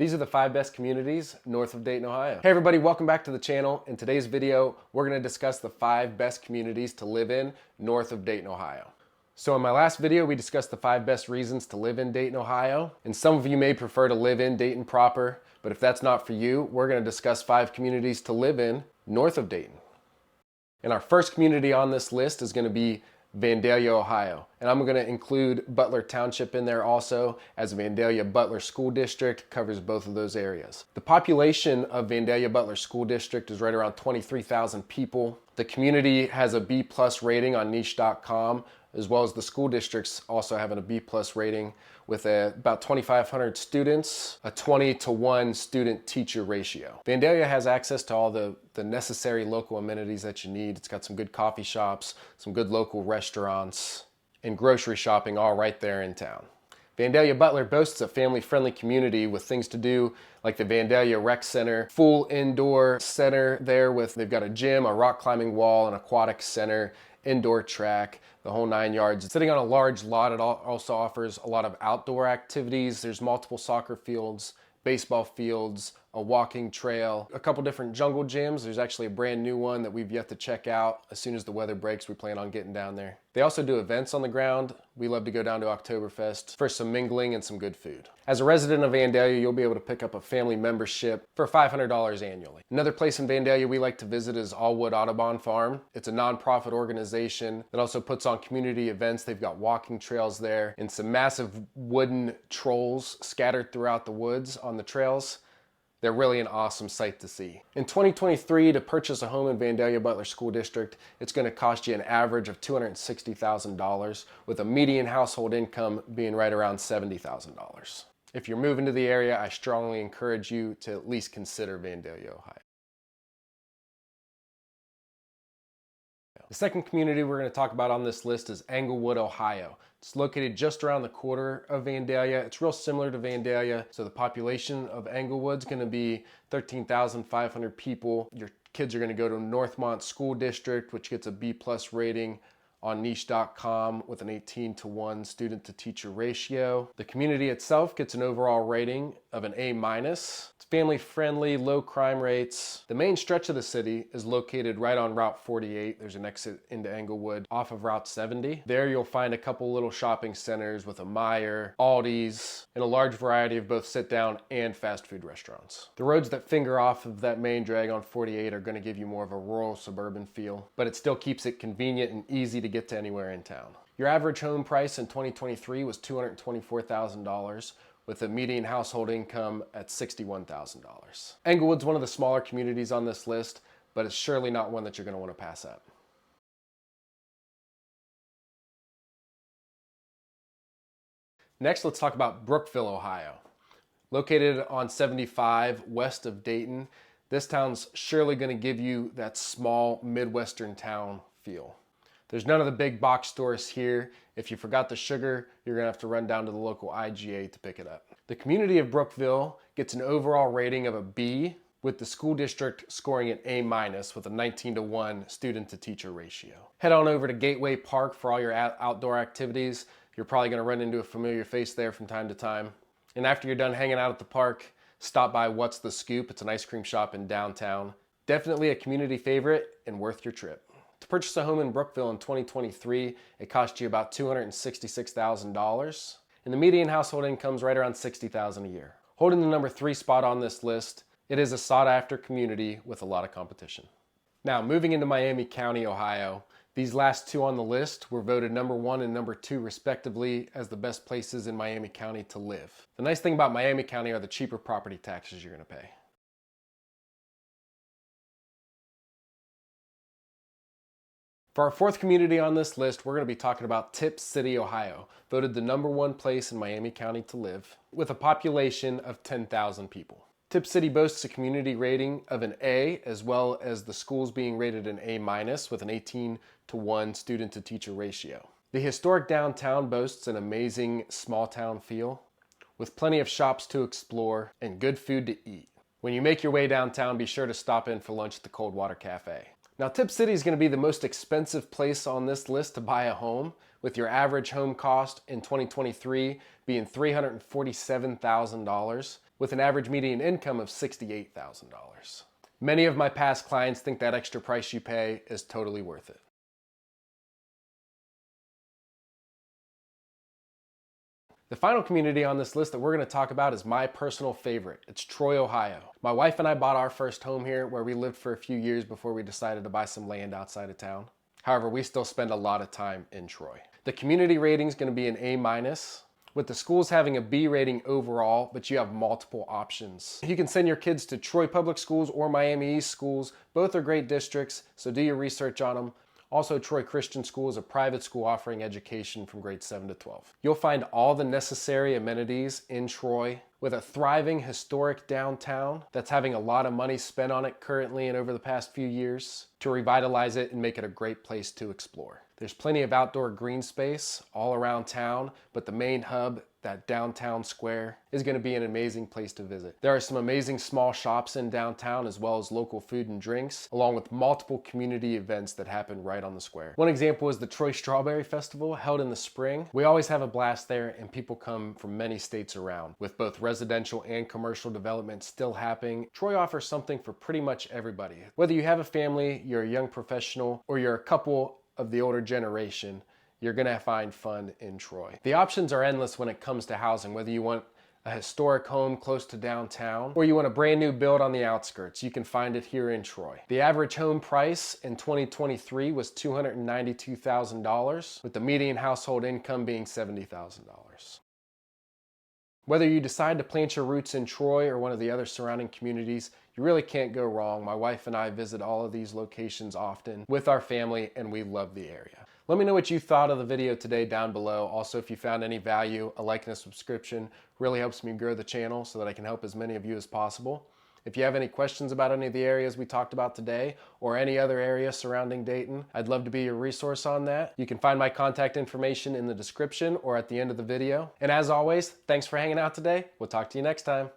These are the 5 best communities north of Dayton, Ohio. Hey everybody, welcome back to the channel. In today's video, we're gonna discuss the 5 best communities to live in north of Dayton, Ohio. So in my last video, we discussed the 5 best reasons to live in Dayton, Ohio. And some of you may prefer to live in Dayton proper, but if that's not for you, we're gonna discuss 5 communities to live in north of Dayton. And our first community on this list is gonna be Vandalia, Ohio. And I'm going to include Butler Township in there also, as Vandalia Butler School District covers both of those areas. The population of Vandalia Butler School District is right around 23,000 people. The community has a B+ rating on niche.com, as well as the school districts also having a B+ rating with about 2,500 students, a 20-to-1 student-teacher ratio. Vandalia has access to all the necessary local amenities that you need. It's got some good coffee shops, some good local restaurants, and grocery shopping all right there in town. Vandalia Butler boasts a family-friendly community with things to do like the Vandalia Rec Center, full indoor center there they've got a gym, a rock climbing wall, an aquatic center, indoor track, the whole 9 yards. Sitting on a large lot, it also offers a lot of outdoor activities. There's multiple soccer fields, baseball fields, a walking trail, a couple different jungle gyms. There's actually a brand new one that we've yet to check out. As soon as the weather breaks, we plan on getting down there. They also do events on the ground. We love to go down to Oktoberfest for some mingling and some good food. As a resident of Vandalia, you'll be able to pick up a family membership for $500 annually. Another place in Vandalia we like to visit is Allwood Audubon Farm. It's a nonprofit organization that also puts on community events. They've got walking trails there and some massive wooden trolls scattered throughout the woods on the trails. They're really an awesome sight to see. In 2023, to purchase a home in Vandalia Butler School District, it's going to cost you an average of $260,000, with a median household income being right around $70,000. If you're moving to the area, I strongly encourage you to at least consider Vandalia, Ohio. The second community we're going to talk about on this list is Englewood, Ohio. It's located just around the corner of Vandalia. It's real similar to Vandalia. So the population of Englewood's going to be 13,500 people. Your kids are going to go to Northmont School District, which gets a B+ rating on niche.com with an 18-to-1 student-to-teacher ratio. The community itself gets an overall rating of an A-. It's family-friendly, low crime rates. The main stretch of the city is located right on Route 48. There's an exit into Englewood off of Route 70. There you'll find a couple little shopping centers with a Meijer, Aldi's, and a large variety of both sit-down and fast food restaurants. The roads that finger off of that main drag on 48 are going to give you more of a rural suburban feel, but it still keeps it convenient and easy to get to anywhere in town. Your average home price in 2023 was $224,000 with a median household income at $61,000. Englewood's one of the smaller communities on this list, but it's surely not one that you're going to want to pass up. Next, let's talk about Brookville, Ohio. Located on 75 west of Dayton, this town's surely going to give you that small Midwestern town feel. There's none of the big box stores here. If you forgot the sugar, you're gonna have to run down to the local IGA to pick it up. The community of Brookville gets an overall rating of a B, with the school district scoring an A- with a 19-to-1 student-to-teacher ratio. Head on over to Gateway Park for all your outdoor activities. You're probably gonna run into a familiar face there from time to time. And after you're done hanging out at the park, stop by What's the Scoop. It's an ice cream shop in downtown. Definitely a community favorite and worth your trip. To purchase a home in Brookville in 2023, it cost you about $266,000, and the median household income is right around $60,000 a year. Holding the number 3 spot on this list, it is a sought-after community with a lot of competition. Now, moving into Miami County, Ohio, these last 2 on the list were voted number 1 and number 2 respectively as the best places in Miami County to live. The nice thing about Miami County are the cheaper property taxes you're going to pay. For our 4th community on this list, we're going to be talking about Tipp City, Ohio, voted the number 1 place in Miami County to live, with a population of 10,000 people. Tipp City boasts a community rating of an A, as well as the schools being rated an A- with an 18-to-1 student-to-teacher ratio. The historic downtown boasts an amazing small town feel, with plenty of shops to explore and good food to eat. When you make your way downtown, be sure to stop in for lunch at the Coldwater Cafe. Now, Tipp City is going to be the most expensive place on this list to buy a home, with your average home cost in 2023 being $347,000. with an average median income of $68,000. Many of my past clients think that extra price you pay is totally worth it. The final community on this list that we're going to talk about is my personal favorite. It's Troy, Ohio. My wife and I bought our first home here, where we lived for a few years before we decided to buy some land outside of town. However, we still spend a lot of time in Troy. The community rating is going to be an A-, with the schools having a B rating overall, but you have multiple options. You can send your kids to Troy Public Schools or Miami East Schools. Both are great districts, so do your research on them. Also, Troy Christian School is a private school offering education from grades 7 to 12. You'll find all the necessary amenities in Troy, with a thriving historic downtown that's having a lot of money spent on it currently and over the past few years to revitalize it and make it a great place to explore. There's plenty of outdoor green space all around town, but the main hub, that downtown square, is going to be an amazing place to visit. There are some amazing small shops in downtown, as well as local food and drinks, along with multiple community events that happen right on the square. One example is the Troy Strawberry Festival, held in the spring. We always have a blast there, and people come from many states around. With both residential and commercial development still happening, Troy offers something for pretty much everybody. Whether you have a family, you're a young professional, or you're a couple of the older generation, you're gonna find fun in Troy. The options are endless when it comes to housing, whether you want a historic home close to downtown or you want a brand new build on the outskirts, you can find it here in Troy. The average home price in 2023 was $292,000, with the median household income being $70,000. Whether you decide to plant your roots in Troy or one of the other surrounding communities, you really can't go wrong. My wife and I visit all of these locations often with our family, and we love the area. Let me know what you thought of the video today down below. Also, if you found any value, a like and a subscription really helps me grow the channel so that I can help as many of you as possible. If you have any questions about any of the areas we talked about today or any other area surrounding Dayton, I'd love to be your resource on that. You can find my contact information in the description or at the end of the video. And as always, thanks for hanging out today. We'll talk to you next time.